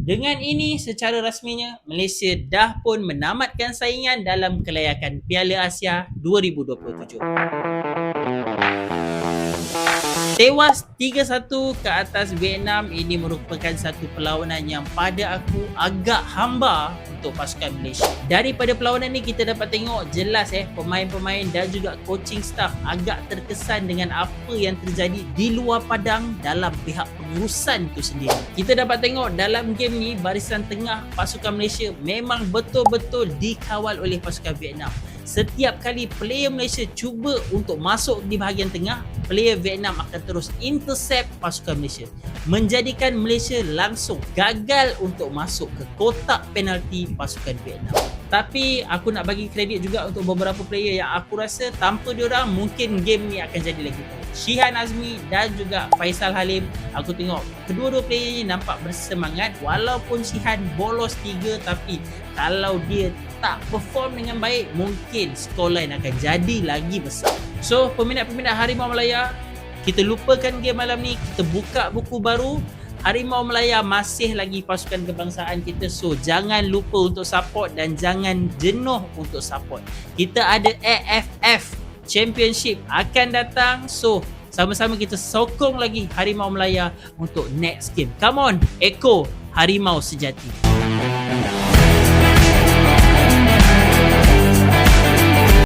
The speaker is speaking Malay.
Dengan ini, secara rasminya, Malaysia dah pun menamatkan saingan dalam kelayakan Piala Asia 2027. Tewas 3-1 ke atas Vietnam, ini merupakan satu perlawanan yang pada aku agak hamba untuk pasukan Malaysia. Daripada perlawanan ni kita dapat tengok jelas pemain-pemain dan juga coaching staff agak terkesan dengan apa yang terjadi di luar padang dalam pihak pengurusan itu sendiri. Kita dapat tengok dalam game ni barisan tengah pasukan Malaysia memang betul-betul dikawal oleh pasukan Vietnam. Setiap kali player Malaysia cuba untuk masuk di bahagian tengah, player Vietnam akan terus intercept pasukan Malaysia, menjadikan Malaysia langsung gagal untuk masuk ke kotak penalti pasukan Vietnam. Tapi aku nak bagi kredit juga untuk beberapa player yang aku rasa tanpa diorang mungkin game ni akan jadi lagi teruk. Shihan Azmi dan juga Faisal Halim, aku tengok kedua-dua player ni nampak bersemangat walaupun Shihan bolos 3, tapi kalau dia tak perform dengan baik, mungkin scoreline akan jadi lagi besar. So, peminat-peminat Harimau Malaya, kita lupakan game malam ni, kita buka buku baru. Harimau Malaya masih lagi pasukan kebangsaan kita, so jangan lupa untuk support dan jangan jenuh untuk support. Kita ada AFF Championship akan datang, so sama-sama kita sokong lagi Harimau Malaya untuk next game. Come on, Echo Harimau Sejati.